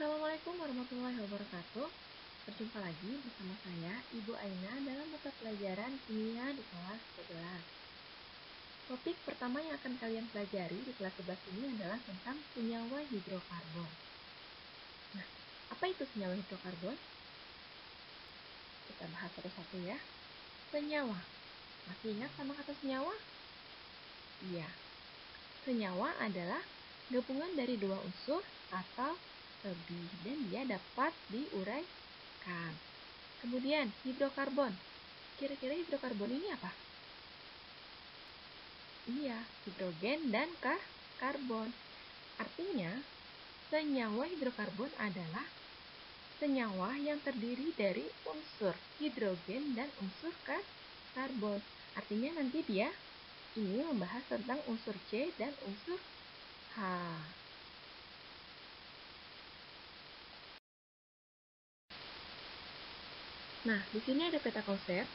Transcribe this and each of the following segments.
Assalamualaikum warahmatullahi wabarakatuh. Berjumpa lagi bersama saya, Ibu Aina, dalam mata pelajaran kimia di kelas 11. Topik pertama yang akan kalian pelajari di kelas 11 ini adalah tentang senyawa hidrokarbon. Nah, apa itu senyawa hidrokarbon? Kita bahas satu-satu ya. Senyawa. Masih ingat sama kata senyawa? Iya. Senyawa adalah gabungan dari dua unsur atau lebih, dan dia dapat diuraikan. Kemudian, hidrokarbon. Kira-kira hidrokarbon ini apa? Iya, hidrogen dan karbon. Artinya, senyawa hidrokarbon adalah senyawa yang terdiri dari unsur hidrogen dan unsur karbon. Artinya nanti dia ini membahas tentang unsur C dan unsur H. Nah, di sini ada peta konsep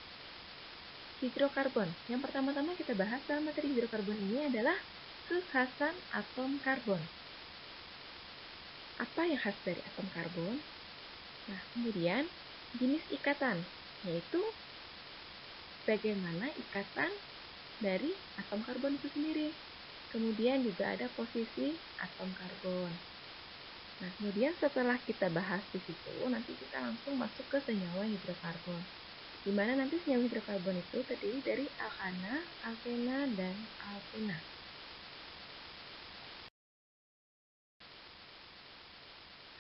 hidrokarbon. Yang pertama-tama kita bahas dalam materi hidrokarbon ini adalah kekhasan atom karbon. Apa yang khas dari atom karbon? Nah, kemudian jenis ikatan, yaitu bagaimana ikatan dari atom karbon itu sendiri. Kemudian juga ada posisi atom karbon. Nah, kemudian setelah kita bahas di situ, nanti kita langsung masuk ke senyawa hidrokarbon. Di mana nanti senyawa hidrokarbon itu terdiri dari alkana, alkena, dan alkena.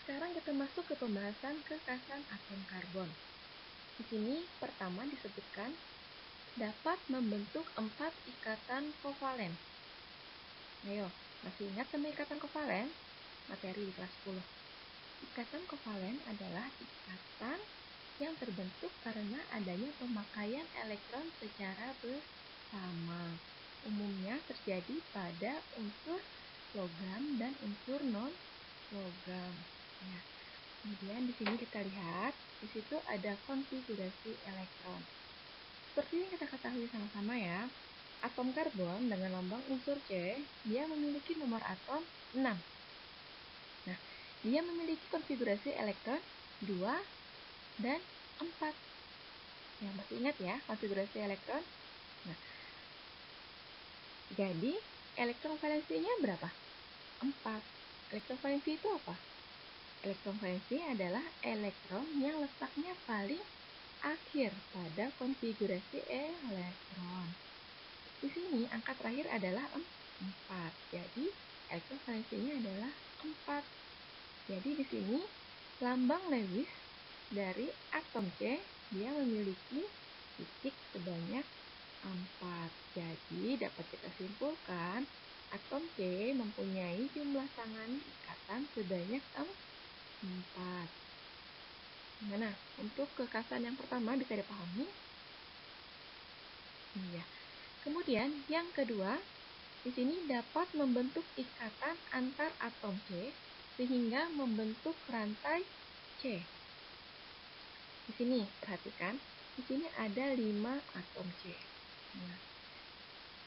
Sekarang kita masuk ke pembahasan kekhasan atom karbon. Di sini pertama disebutkan dapat membentuk 4 ikatan kovalen. Ayo, masih ingat sama ikatan kovalen? Materi di kelas 10. Ikatan kovalen adalah ikatan yang terbentuk karena adanya pemakaian elektron secara bersama. Umumnya terjadi pada unsur logam dan unsur non-logam. Ya. Kemudian di sini kita lihat, di situ ada konfigurasi elektron. Seperti yang kita ketahui sama-sama ya, atom karbon dengan lambang unsur C, dia memiliki nomor atom 6. Nah, dia memiliki konfigurasi elektron 2 dan 4. Ya, masih ingat ya konfigurasi elektron? Nah, jadi elektron valensinya berapa? 4. Elektron valensi itu apa? Elektron valensi adalah elektron yang letaknya paling akhir pada konfigurasi elektron. Di sini angka terakhir adalah 4. Jadi elektron valensinya adalah 4. Jadi di sini lambang Lewis dari atom C dia memiliki titik sebanyak 4. Jadi dapat kita simpulkan atom C mempunyai jumlah tangan ikatan sebanyak 4. Gimana? Untuk kekhasan yang pertama bisa dipahami? Iya. Kemudian yang kedua, di sini dapat membentuk ikatan antar atom C sehingga membentuk rantai C. Di sini perhatikan, di sini ada 5 atom C. Nah,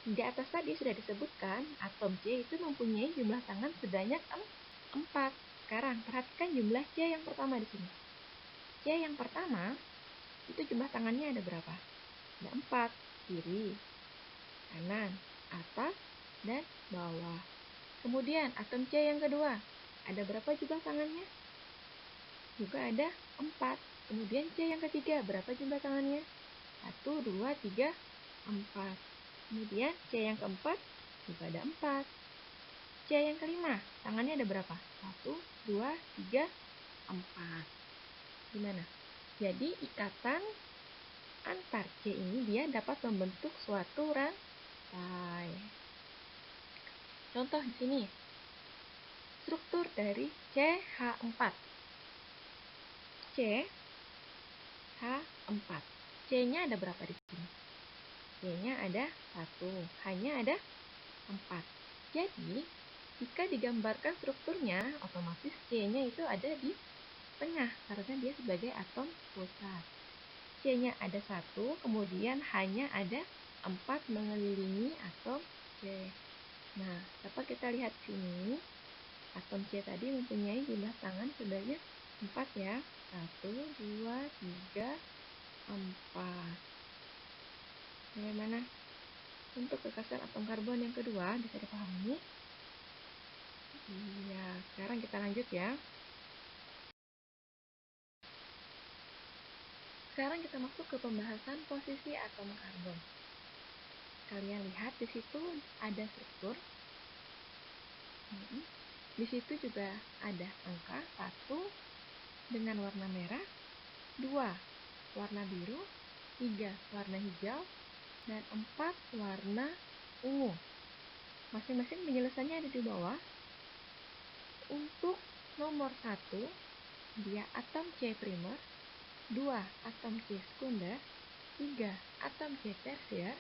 di atas tadi sudah disebutkan atom C itu mempunyai jumlah tangan sebanyak 4. Sekarang perhatikan jumlah C yang pertama di sini. C yang pertama itu jumlah tangannya ada berapa? Ada 4, kiri, kanan, atas, dan bawah. Kemudian atom C yang kedua, ada berapa jumlah tangannya? Juga ada 4. Kemudian C yang ketiga, berapa jumlah tangannya? 1, 2, 3, 4. Kemudian C yang keempat, juga ada 4. C yang kelima, tangannya ada berapa? 1, 2, 3, 4. Gimana? Jadi ikatan antar C ini dia dapat membentuk suatu rantai. Contoh di sini, struktur dari CH4. CH4. C-nya ada berapa di sini? C-nya ada 1, H-nya ada 4. Jadi, jika digambarkan strukturnya, otomatis C-nya itu ada di tengah, karena dia sebagai atom pusat. C-nya ada 1, kemudian H-nya ada 4 mengelilingi atom C. Nah, dapat kita lihat sini, Atom C tadi mempunyai jumlah tangan sebanyak 4 ya. 1, 2, 3, 4. Bagaimana? Untuk kekerasan atom karbon yang kedua bisa dipahami? Iya, sekarang kita lanjut ya. Sekarang kita masuk ke pembahasan posisi atom karbon. Kalian lihat di situ ada struktur. Di situ juga ada angka 1 dengan warna merah, 2 warna biru, 3 warna hijau, dan 4 warna ungu. Masing-masing penjelasannya ada di bawah. Untuk nomor 1, dia atom C primer, 2 atom C sekunder, 3 atom C tersier,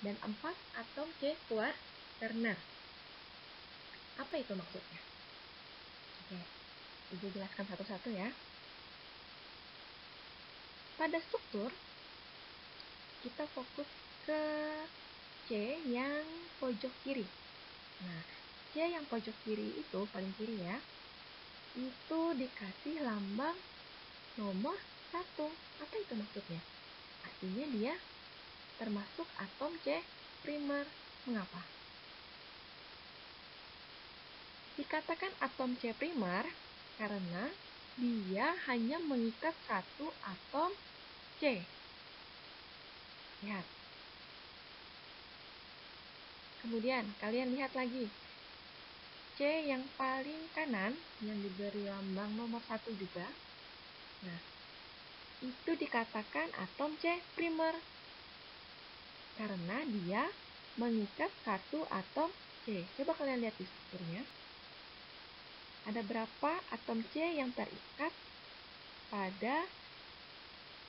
dan 4 atom C kuarterner. Apa itu maksudnya? Oke, Ibu jelaskan satu-satu ya. Pada struktur, kita fokus ke C yang pojok kiri. Nah, C yang pojok kiri itu, paling kiri ya, itu dikasih lambang nomor 1. Apa itu maksudnya? Artinya dia termasuk atom C primer. Mengapa? Dikatakan atom C primer karena dia hanya mengikat satu atom C. Lihat. Kemudian, kalian lihat lagi. C yang paling kanan, yang diberi lambang nomor 1 juga. Nah, itu dikatakan atom C primer. Karena dia mengikat satu atom C. Coba kalian lihat di strukturnya. Ada berapa atom C yang terikat pada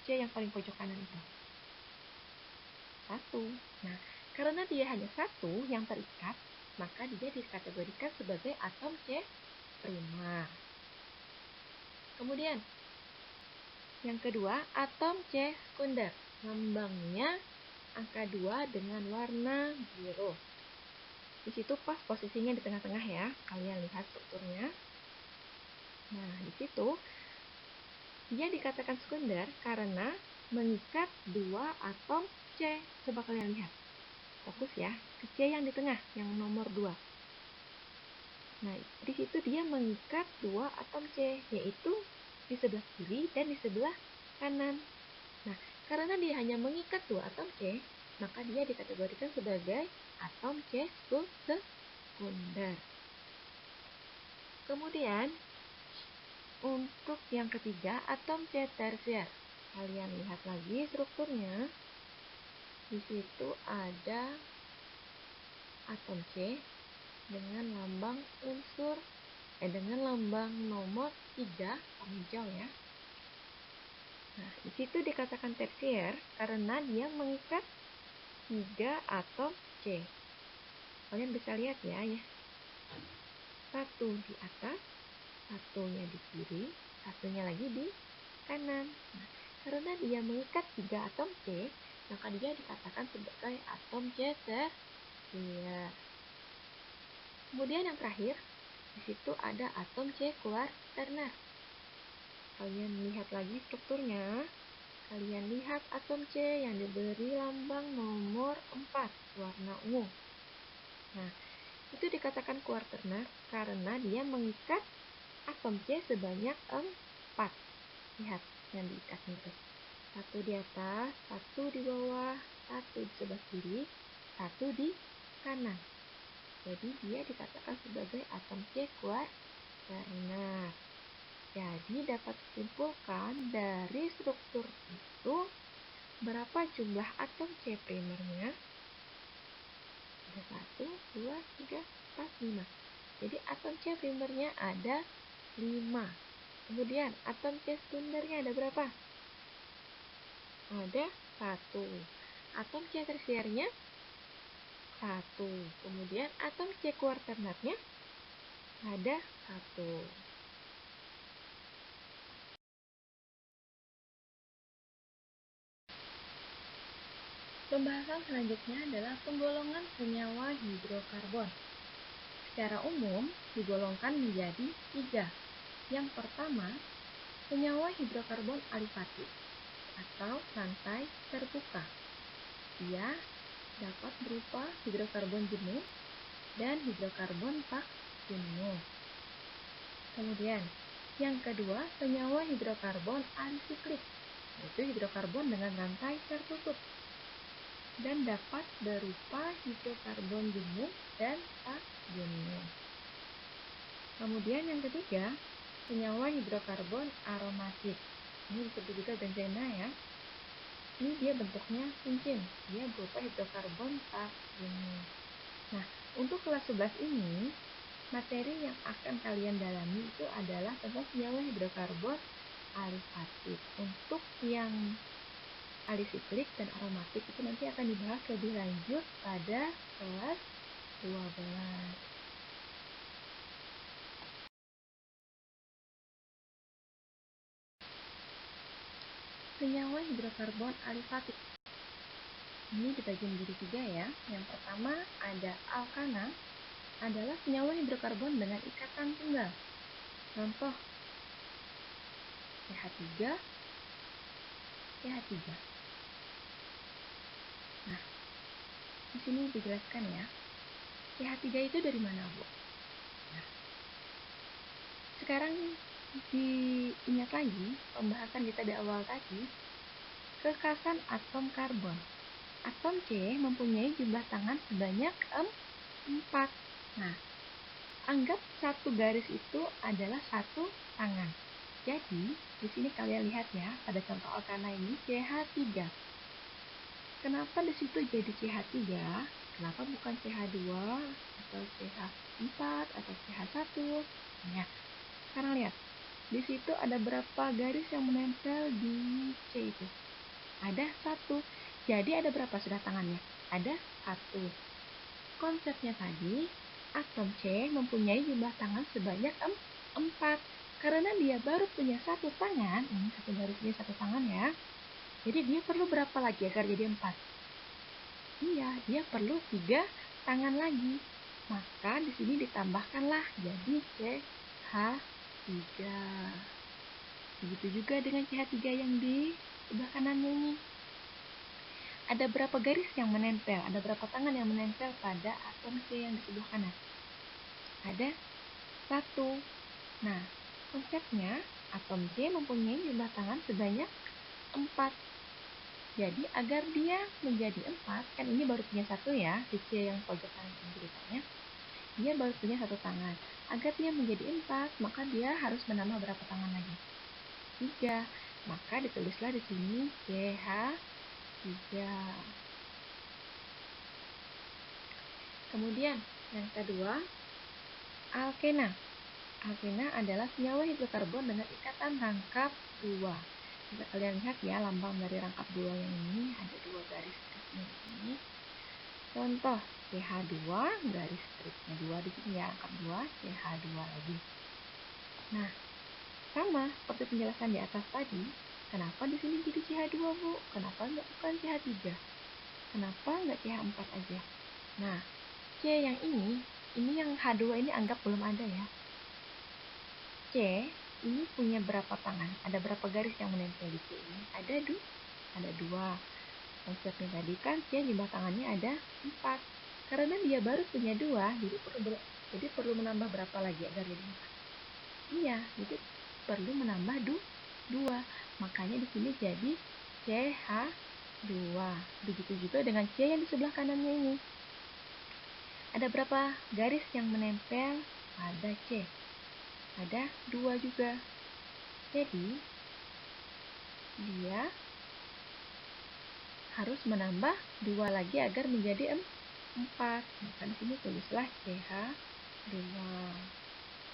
C yang paling pojok kanan itu? 1. Nah, karena dia hanya 1 yang terikat, maka dia dikategorikan sebagai atom C primer. Kemudian, yang kedua, atom C sekunder. Lambangnya angka 2 dengan warna biru. Di situ pas posisinya di tengah-tengah ya. Kalian lihat strukturnya. Nah, di situ dia dikatakan sekunder karena mengikat 2 atom C. Coba kalian lihat. Fokus ya, ke C yang di tengah, yang nomor 2. Nah, di situ dia mengikat 2 atom C, yaitu di sebelah kiri dan di sebelah kanan. Nah, karena dia hanya mengikat 2 atom C, maka dia dikategorikan sebagai atom C sekunder. Kemudian, untuk yang ketiga, atom C tersier. Kalian lihat lagi strukturnya. Di situ ada atom C dengan lambang dengan lambang nomor 3 warna hijau ya. Nah, di situ dikatakan tersier karena dia mengikat 3 atom C. Kalian bisa lihat ya. Satu di atas, satunya di kiri, satunya lagi di kanan. Nah, karena dia mengikat 3 atom C, maka dia dikatakan sebagai atom C tersier. Kemudian yang terakhir, di situ ada atom C kuarterner. Kalian lihat lagi strukturnya. Kalian lihat atom C yang diberi lambang nomor 4, warna ungu. Nah, itu dikatakan kuarterner karena dia mengikat atom C sebanyak 4. Lihat yang diikatnya itu. 1 di atas, 1 di bawah, 1 di sebelah kiri, 1 di kanan. Jadi dia dikatakan sebagai atom C kuarterner. Jadi dapat disimpulkan dari struktur itu berapa jumlah atom C primernya? Ada 1, 2, 3, 4, 5. Jadi atom C primernya ada 5. Kemudian atom C sekundernya ada berapa? Ada 1. Atom C tersiernya 1. Kemudian atom C kuarternernya ada 1. Pembahasan selanjutnya adalah penggolongan senyawa hidrokarbon. secara umum digolongkan menjadi 3. Yang pertama, senyawa hidrokarbon alifatik atau rantai terbuka. Ia dapat berupa hidrokarbon jenuh dan hidrokarbon tak jenuh. Kemudian, yang kedua, senyawa hidrokarbon alisiklik, yaitu hidrokarbon dengan rantai tertutup dan dapat berupa hidrokarbon jenuh dan tak jenuh. Kemudian yang ketiga, senyawa hidrokarbon aromatik. Ini disebut juga benzena ya. Ini dia bentuknya cincin. Dia berupa hidrokarbon tak jenuh. Nah, untuk kelas 11 ini, materi yang akan kalian dalami itu adalah tentang senyawa hidrokarbon alifatik. Untuk yang alisiklik dan aromatik itu nanti akan dibahas lebih lanjut pada kelas 12. Senyawa hidrokarbon alifatik ini dibagi menjadi 3 ya. Yang pertama ada alkana, adalah senyawa hidrokarbon dengan ikatan tunggal. Contoh CH3, CH3. Nah, di sini dijelaskan ya. CH3 itu dari mana, Bu? Nah, sekarang diingat lagi pembahasan kita di awal tadi, kekasan atom karbon. Atom C mempunyai jumlah tangan sebanyak 4. Nah, anggap satu garis itu adalah satu tangan. Jadi, di sini kalian lihat ya, pada contoh alkana ini CH3. Kenapa di situ jadi CH3? Kenapa bukan CH2 atau CH4 atau CH1? Ya, sekarang lihat. Di situ ada berapa garis yang menempel di C itu? Ada 1. Jadi ada berapa sudah tangannya? Ada 1. Konsepnya tadi, atom C mempunyai jumlah tangan sebanyak 4. Karena dia baru punya 1 tangan, ini satu garis ini 1 tangan ya. Jadi dia perlu berapa lagi agar jadi 4? Iya, dia perlu 3 tangan lagi. Maka di sini ditambahkanlah jadi CH3. Begitu juga dengan CH3 yang di sebelah kanannya ini. Ada berapa garis yang menempel? Ada berapa tangan yang menempel pada atom C yang di sebelah kanan? Ada 1. Nah, konsepnya atom C mempunyai jumlah tangan sebanyak 4. Jadi agar dia menjadi 4, kan ini baru punya 1 ya, di C yang pojok kanan ini ceritanya. Dia baru punya 1 tangan. Agar dia menjadi 4, maka dia harus menambah berapa tangan lagi? 3. Maka ditulislah di sini CH3. Kemudian yang kedua, alkena. Alkena adalah senyawa hidrokarbon dengan ikatan rangkap 2. Bisa kalian lihat ya, lambang dari rangkap 2 yang ini ada 2 garis stripnya di sini. Contoh CH2 garis stripnya 2 di sini ya, rangkap 2, CH2 lagi. Nah, sama seperti penjelasan di atas tadi, kenapa di sini jadi CH2, Bu? Kenapa nggak bukan CH3? Kenapa nggak CH4 aja? Nah, C yang ini yang H2 ini anggap belum ada ya. C ini punya berapa tangan? Ada berapa garis yang menempel di C ini? Ada 2. Konsepnya tadi kan C jumlah tangannya ada 4. Karena dia baru punya 2, jadi perlu menambah berapa lagi agar jadi 4? Iya, jadi perlu menambah 2. Makanya di sini jadi CH2. Begitu juga dengan C yang di sebelah kanannya ini. Ada berapa garis yang menempel pada C? Ada 2 juga. Jadi, dia harus menambah 2 lagi agar menjadi 4. Maka di sini tulislah CH2.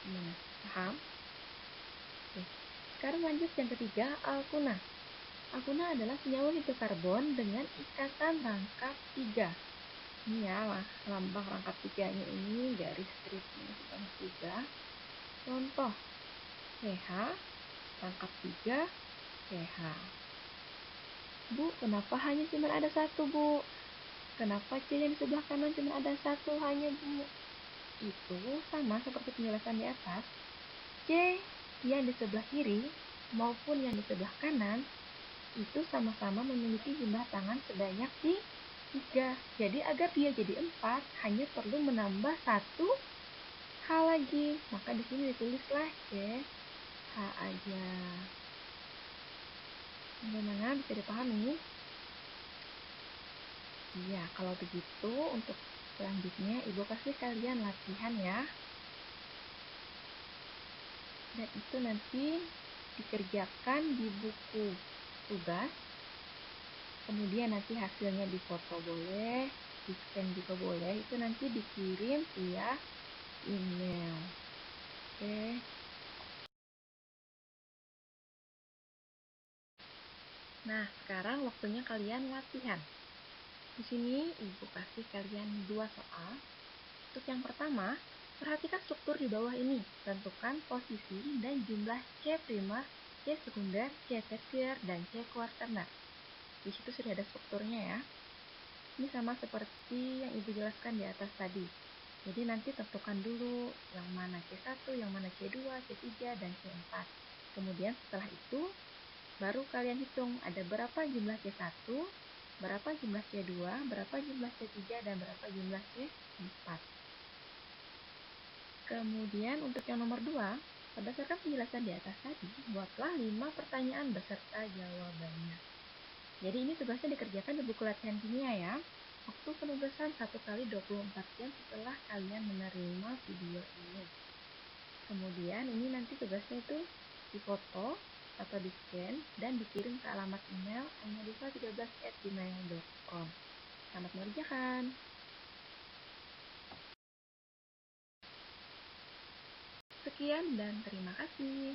Gimana? Paham? Oke. Sekarang lanjut yang ketiga, alkuna. Alkuna adalah senyawa hidrokarbon dengan ikatan rangkap 3. Ini ya, lambang rangkap 3-nya ini garis stripnya sebanyak 3. Contoh CH, rangkap 3, CH. Bu, kenapa hanya cuma ada 1, Bu? Kenapa C yang di sebelah kanan cuma ada 1 hanya, Bu? itu sama seperti penjelasan di atas. C yang di sebelah kiri maupun yang di sebelah kanan itu sama-sama memiliki jumlah tangan sebanyak 3. Jadi agar dia jadi 4, hanya perlu menambah 1 H lagi. Maka di sini ditulislah C, H aja. Bagaimana, bisa dipahami? Iya, kalau begitu untuk selanjutnya Ibu kasih kalian latihan ya. Dan itu nanti dikerjakan di buku tugas. Kemudian nanti hasilnya difoto boleh, di-scan juga boleh. Itu nanti dikirim via email. Oke. Nah, sekarang waktunya kalian latihan. Di sini Ibu kasih kalian 2 soal. Untuk yang pertama, perhatikan struktur di bawah ini. Tentukan posisi dan jumlah C primer, C sekunder, C tersier, dan C kuartener. Di situ sudah ada strukturnya ya. Ini sama seperti yang Ibu jelaskan di atas tadi. Jadi nanti tentukan dulu yang mana C1, yang mana C2, C3, dan C4. Kemudian setelah itu, baru kalian hitung ada berapa jumlah C1, berapa jumlah C2, berapa jumlah C3, dan berapa jumlah C4. Kemudian untuk yang nomor 2, berdasarkan penjelasan di atas tadi, buatlah 5 pertanyaan beserta jawabannya. Jadi ini tugasnya dikerjakan di buku latihan kimia ya. Waktu penugasan 1 kali 24 jam setelah kalian menerima video ini. Kemudian ini nanti tugasnya itu difoto atau di-scan dan dikirim ke alamat email ainadiva13@gmail.com. Selamat mengerjakan. Sekian dan terima kasih.